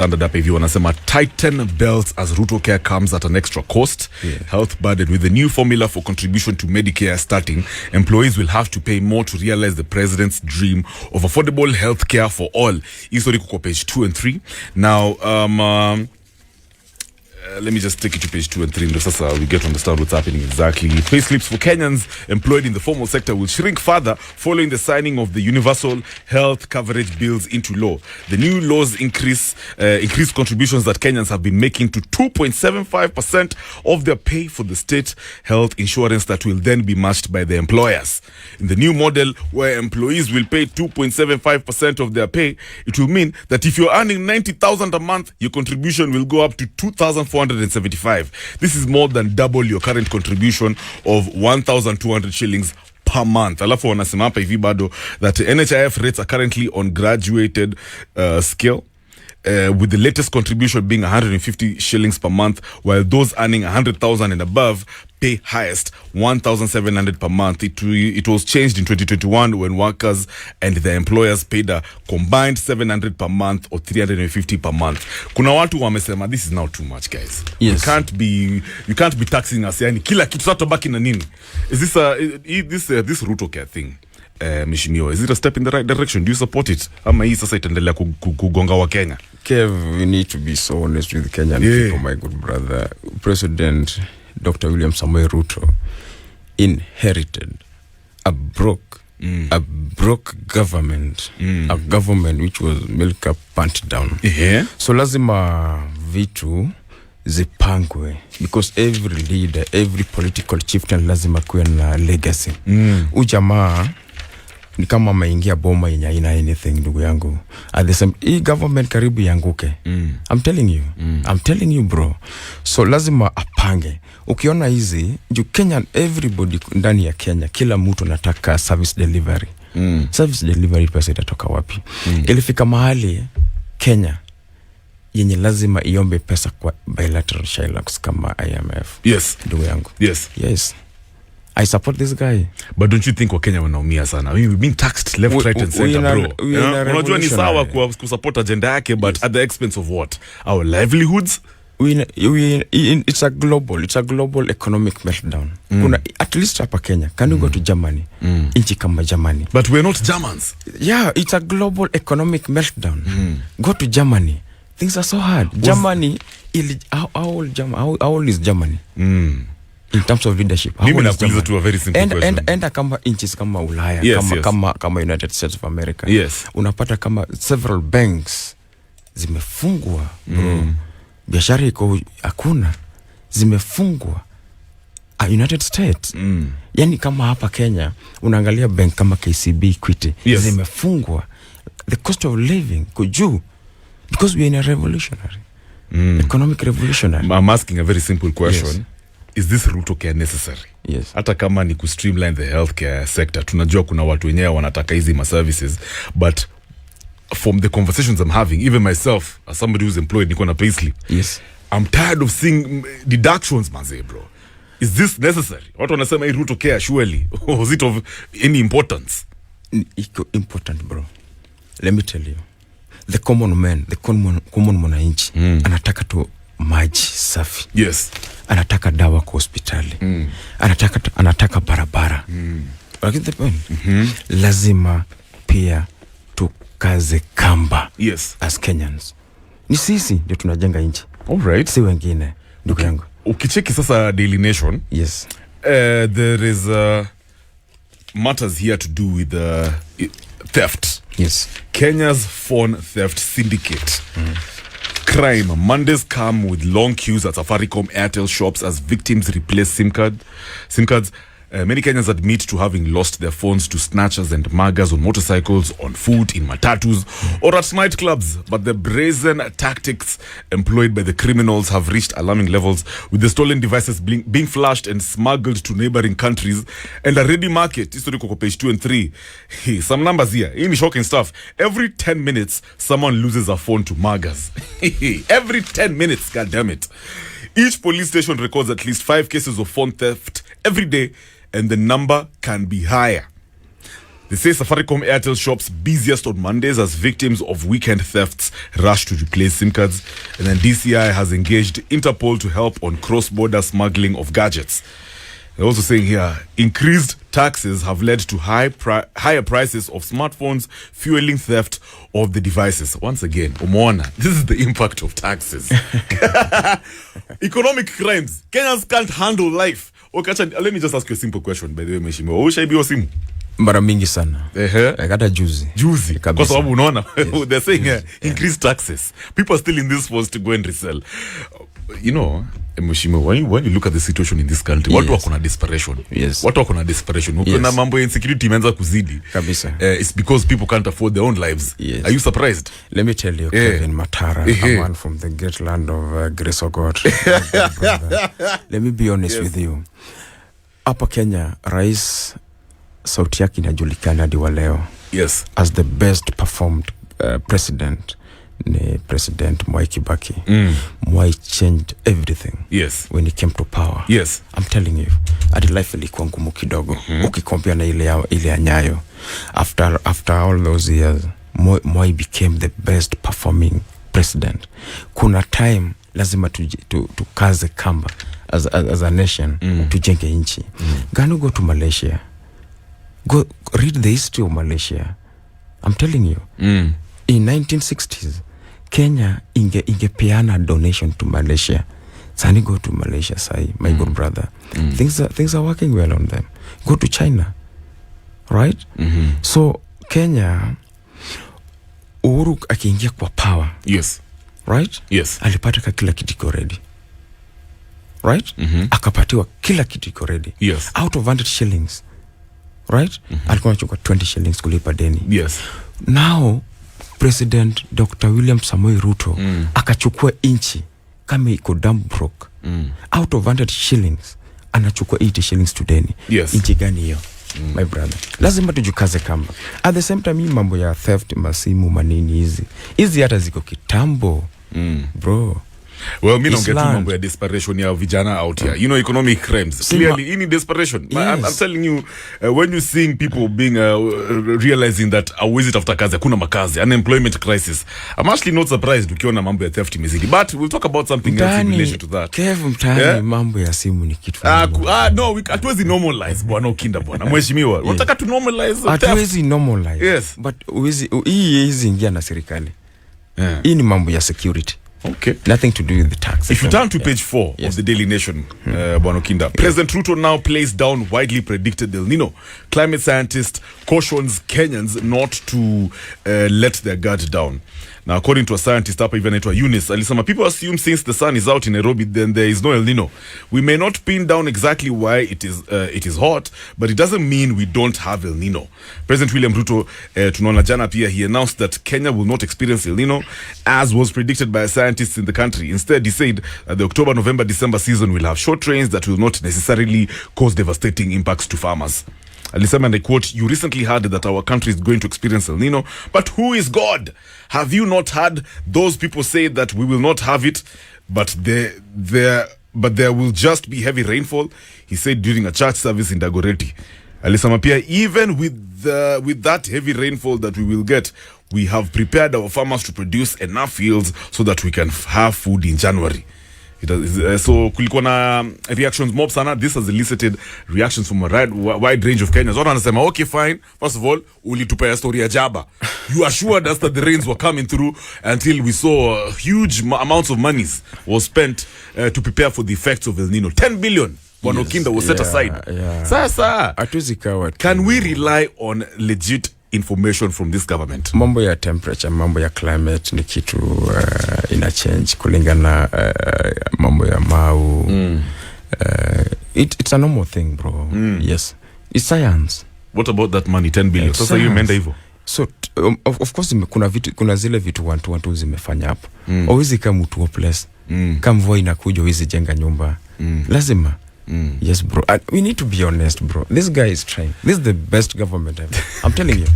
Standard up hivi wanasema tighten belts as Ruto care comes at an extra cost. Health burden. With the new formula for contribution to Medicare starting, employees will have to pay more to realize the president's dream of affordable health care for all. History kuko page 2 and 3. Now, let me just take it to page 2 and 3 we get to understand what's happening exactly. Payslips for Kenyans employed in the formal sector will shrink further following the signing of the universal health coverage bills into law. The new laws increase contributions that Kenyans have been making to 2.75% of their pay for the state health insurance that will then be matched by the employers. In the new model, where employees will pay 2.75% of their pay, it will mean that if you're earning 90,000 a month, your contribution will go up to 2,475. This is more than double your current contribution of 1,200 shillings per month. Alafu wanasema hapa hivi bado that NHIF rates are currently on graduated scale. With the latest contribution being 150 shillings per month, while those earning 100,000 and above pay highest 1,700 per month. It was changed in 2021 when workers and their employers paid a combined 700 per month or 350 per month. Kuna watu wamesema this is now too much, guys. Yes. You can't be taxing us yani kila kitu sasa baki na nini. Is this Ruto care thing? Mishimio, is it a step in the right direction? Do you support it? Ama hii sasa itaendelea kugonga wa Kenya? Kev, we need to be so honest with Kenyan people, my good brother. President Dr. William Samoei Ruto inherited a broke government, a government which was milk up, pant down. So lazima vitu zipangwe, because every leader, every political chieftain lazima kuwe na legacy. Ujamaa ni kama maingia boma yenye ina anything, ndugu yangu. At the same, hii government karibu yanguke. I'm telling you bro. So lazima apange. Ukiona hizi juu Kenya, everybody ndani ya Kenya, kila mtu anataka service delivery. Service delivery pesa itatoka wapi? Ilifika mahali Kenya yenye lazima iombe pesa kwa bilateral shylocks kama IMF. Yes. Ndugu yangu. Yes. I support this guy. But don't you think Wakenya wanaumia sana? I mean, we've been taxed left, right and center, bro. Unajua ni sawa kusupport agenda yake, but at the expense of what? Our livelihoods? It's a global economic meltdown. Kuna at least hapa Kenya. Can you go to Germany? Inchi kama Germany. But we're not Germans. Yeah, it's a global economic meltdown. Go to Germany. Things are so hard. Germany, how old is Germany? In terms of leadership. Mimi nakuuliza tu a very simple question. Enda kama inches kama Ulaya, kama United States of America. Yes. Unapata kama several banks zimefungwa, bro. Biashara iko hakuna. Zimefungwa. United States. Yani kama hapa Kenya, unaangalia bank kama KCB, Equity, zimefungwa. The cost of living kujuu, because we are in a revolutionary, economic revolutionary. I'm asking a very simple question. Yes. Is this Ruto care necessary? Yes. Hata kama ni streamline the healthcare sector, tunajua kuna watu wenyewe wanataka hizi services, but from the conversations I'm having, even myself, as somebody who's employed, niko na payslip. Yes. I'm tired of seeing deductions, manze, bro. Is this necessary? Watu wanasema hii Ruto care surely, or is it of any importance? Iko important, bro. Let me tell you. The common man, the common mwananchi, anataka tu maji safi. Yes. Anataka dawa kwa hospitali. Anataka barabara. Lakini the point, lazima pia tukaze kamba. Yes. As Kenyans. Ni sisi ndio tunajenga nchi. All right. Si wengine, ndugu yangu. Ukicheki sasa Daily Nation. Yes. There is matters here to do with theft. Yes. Kenya's phone theft syndicate. Crime. Mondays come with long queues at Safaricom Airtel shops as victims replace SIM cards. Many Kenyans admit to having lost their phones to snatchers and muggers on motorcycles, on foot, in matatus, or at nightclubs. But the brazen tactics employed by the criminals have reached alarming levels, with the stolen devices being flashed and smuggled to neighboring countries and a ready market. Historical page 2 and 3. Some numbers here. In shocking stuff. Every 10 minutes, someone loses a phone to muggers. Every 10 minutes, God damn it. Each police station records at least 5 cases of phone theft every day, and the number can be higher. They say Safaricom Airtel shops busiest on Mondays as victims of weekend thefts rush to replace SIM cards. And then DCI has engaged Interpol to help on cross-border smuggling of gadgets. They're also saying here, increased taxes have led to higher prices of smartphones, fueling theft of the devices. Once again, Omona, this is the impact of taxes. Economic crimes. Kenyans can't handle life. Okay, let me just ask you a simple question, by the way, Meshimo. Ushaibiwa simu? Mara mingi sana. Hata juzi. Kwa sababu unaona, they're saying increased taxes. People are still in this force to go and resell. You know, Mheshimiwa, when you look at the situation in this country, watu wako na desperation. Watu wako na desperation. Ukiona mambo ya insecurity imeanza kuzidi. Kabisa. It's because people can't afford their own lives. Are you surprised? Let me tell you, Kevin Matara, a man from the great land of Grace of God. Let me be honest with you. Hapa Kenya, Rais sauti yake inajulikana hadi wa leo. Yes. As the best performed president ni President Mwai Kibaki. Mwai changed everything. Yes. When he came to power. Yes. I'm telling you, hadi life ilikuwa ngumu kidogo. Ukikompea na ile ya Nyayo. After all those years, Mwai became the best performing president. Kuna time lazima tukaze kamba as a nation, tujenge nchi. Gonna go to Malaysia. Go read the history of Malaysia. I'm telling you. In 1960s, Kenya ingepeana donation to Malaysia. Sani go to Malaysia, sai, my good brother. Things are working well on them. Go to China. Right? So, Kenya, Uhuru akiingia kwa power. Yes. Right? Yes. Alipata kila kitu iko ready. Right? Akapatiwa kila kitu iko ready. Yes. Out of 100 shillings. Right? Alikuwa anachukua 20 shillings kulipa deni. Yes. Now, President Dr. William Samoei Ruto akachukua inchi kama iko dumb broke. Out of 100 shillings anachukua 80 shillings to deni. Yes. Inchi gani hiyo? My brother. Lazima tujukaze kamba. At the same time, hii mambo ya theft, masimu, manini hizi hata ziko kitambo. Bro. Well, me don't get mambo ya desperation ya vijana out here. You know, economic crimes. Clearly, in desperation. Yes. I'm telling you, when you're seeing people being realizing that awezi tafuta kazi, hakuna makazi, unemployment crisis, I'm actually not surprised ukiona mambo ya theft imezidi. But we'll talk about something else in relation to that. Kevu mtani, mambo ya simu ni kitu. No, hatuwezi normalize bwana Okinda bwana. Mheshimiwa, unataka tu normalize theft. Hatuwezi normalize. Yes. But hizi ingia na serikali. Hii ni mambo ya security. Okay. Nothing to do with the tax. If you turn to page 4 of the Daily Nation, Bwana Okinda, President Ruto now plays down widely predicted El Nino. Climate scientist cautions Kenyans not to let their guard down. Now, according to a scientist hapa even anaitwa Eunice, alisema people assume since the sun is out in Nairobi, then there is no El Nino. We may not pin down exactly why it is hot, but it doesn't mean we don't have El Nino. President William Ruto, tunaona jana pia, he announced that Kenya will not experience El Nino, as was predicted by scientists in the country. Instead, he said that the October, November, December season will have short rains that will not necessarily cause devastating impacts to farmers. Alisema, and I quote, "You recently heard that our country is going to experience El Nino, but who is God? Have you not heard those people say that we will not have it, but there will just be heavy rainfall?" He said during a church service in Dagoretti. Alisema pia, even with that heavy rainfall that we will get, we have prepared our farmers to produce enough fields so that we can have food in January. So kulikuwa na reactions mob sana. This has elicited reactions from a wide range of Kenyans. Watu wanasema, okay fine, first of all, ulitupea story ya jaba. You assured us that the rains were coming through until we saw huge amounts of monies was spent to prepare for the effects of El Nino. 10 billion Bwana Okinda was set aside. Sasa, can we rely on legit information from this government? Mambo ya temperature, mambo ya climate ni kitu ina change kulingana mambo ya mau. It's a normal thing, bro. Yes. It's science. What about that money, 10 billion? Sasa hiyo imeenda hivyo. So of course kuna zile vitu watu zimefanya hapo. Hawezi kama mtu hopeless. Kama mvua inakuja hawezi jenga nyumba. Lazima. Yes, bro. We need to be honest, bro. This guy is trying. This is the best government ever. I'm telling you.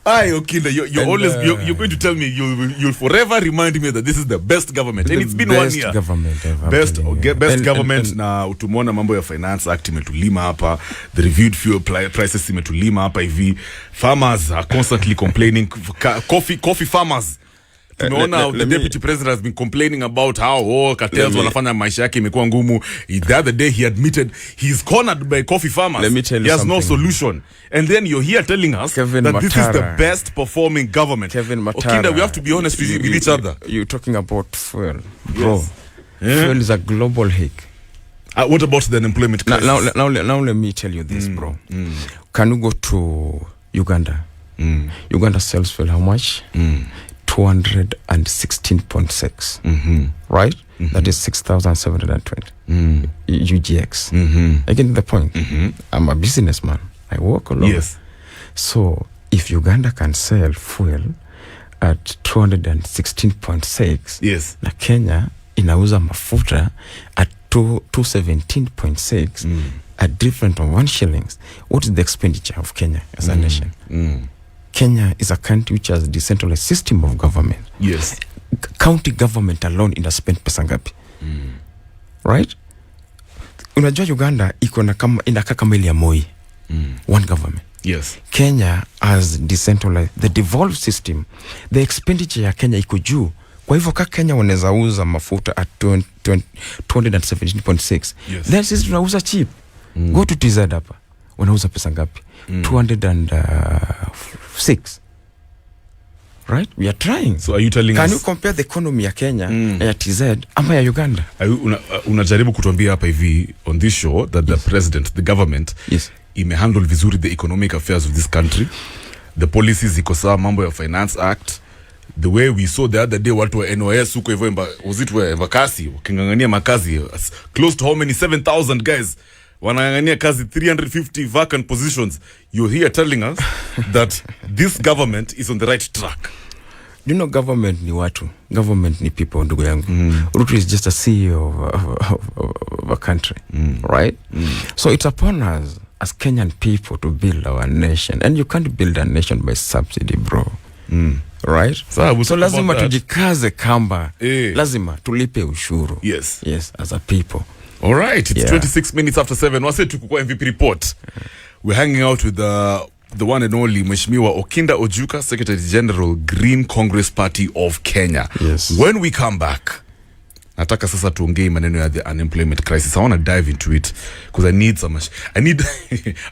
Okinda, you're always you're going to tell me you'll forever remind me that this is the best government, and it's been 1 year. Best government. Na utumona mambo ya Finance Act imetulima hapa, the reviewed fuel prices imetulima hapa hivi. Farmers are constantly complaining. Coffee farmers. Tumeona the deputy president has been complaining about how cartels wanafanya maisha yake imekuwa ngumu. The other day he admitted he's cornered by coffee farmers. Let me tell you he has something. No solution. And then you're here telling us Kevin that Matara. This is the best performing government. Kevin Matara. Okay, we have to be honest with each other. You're talking about fuel, bro. Yes. Yeah. Fuel is a global hit. What about the unemployment crisis? Now let me tell you this, bro. Can you go to Uganda? Uganda sells fuel how much? 216.6. Right? That is 6,720 UGX. I get the point. I'm a businessman. I work alone. Yes. So if Uganda can sell fuel at 216.6, yes, na Kenya inauza mafuta at 217.6, a difference of 1 shillings. What is the expenditure of Kenya as a nation? Kenya is a country which has a decentralized system of government. Yes. County government alone inaspend pesa ngapi? Right? Unajua Uganda inakaa kama ile ya Moi. One government. Yes. Kenya has decentralized the devolved system. The expenditure ya Kenya iko juu. Kwa hivyo Kenya wanaweza uza mafuta at 217.6. Yes. Then sisi tunauza cheap. Go to TZ hapa. Wanauza pesa ngapi? 206. Right? We are trying. So are you telling Can you compare the economy ya Kenya ya TZ ama ya Uganda? Unajaribu kutuambia hapa hivi on this show that the president, the government, imehandle vizuri the economic affairs of this country. The policies iko sawa, mambo ya Finance Act. The way we saw the other day watu wa NOS huko hivyo Embakasi wakingangania makazi close to how many 7,000 guys wanangangania kazi 350 vacant positions. You're here telling us that this government is on the right track. You know, government ni watu. Government ni people, ndugu yangu. Ruto is just a CEO of a country, right? So it's upon us as Kenyan people to build our nation. And you can't build a nation by subsidy, bro. Right? So lazima tujikaze kamba. Lazima tulipe ushuru. Yes. Yes, as a people. All right, it's 26 minutes after 7. Wase tuko kwa MVP report. We're hanging out with the one and only Mheshimiwa Okinda Ojuka, Secretary General, Green Congress Party of Kenya. Yes. When we come back, nataka sasa tuongee maneno ya the unemployment crisis. I want to dive into it because I need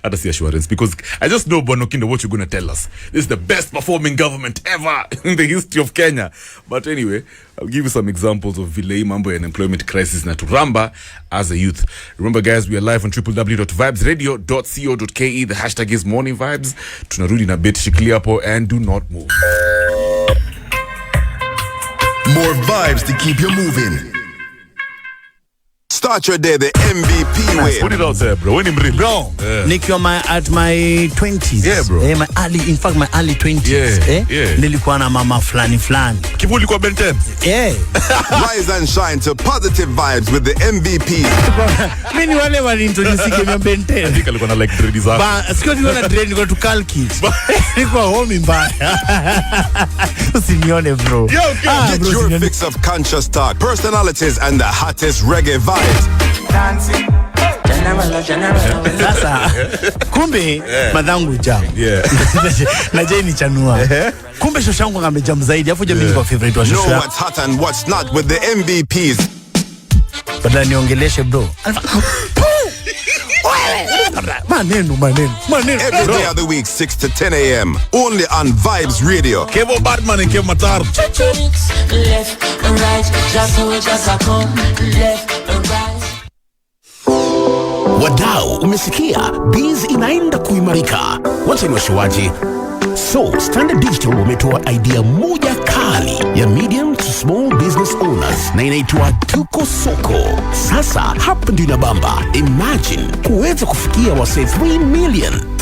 other assurance, because I just know, Bwana Okinda, what you're going to tell us. This is the best performing government ever in the history of Kenya. But anyway, I'll give you some examples of vile mambo ya unemployment crisis na turamba as a youth. Remember guys, we are live on www.vibesradio.co.ke. The hashtag is morning vibes. Tunarudi na bit, shikilia hapo and do not move. More vibes to keep you moving. Start your day the MVP way. Put it out there, bro. When bro, nikiwa at my 20s. Yeah, bro. My early 20s. Nilikuwa na mama flani. Kivuli kwa Benten. Rise and shine to positive vibes with the MVP. Mimi wale walintroduce game Benten. Andika alikuwa na like dread zako. Sikuwa na dread, nilikuwa to calculate. Nilikuwa home mbaya. Usinione bro. Get your fix of conscious talk, personalities and the hottest reggae vibes. Dancing. Sasa kumbe madhangu jam. Na Jay ni chanua. Kumbe shoshangu ngamejam zaidi. Afu jamii kwa favorite wa shosha. Know what's hot and what's not with the MVPs. Badala niongeleshe bro. Maneno. Every day of the week, 6 to 10 a.m. Only on Vibes Radio. Kevo Batman and Kevo Matar. Left and right, just a come. Left and right. Wadau, umesikia? Biz inaenda kuimarika. Wacha ni washuaji. So, Standard Digital wametoa idea moja kali ya medium to small business owners na inaitwa Tuko Soko. Sasa, hapa ndio inabamba. Imagine kuweza kufikia wase 3 million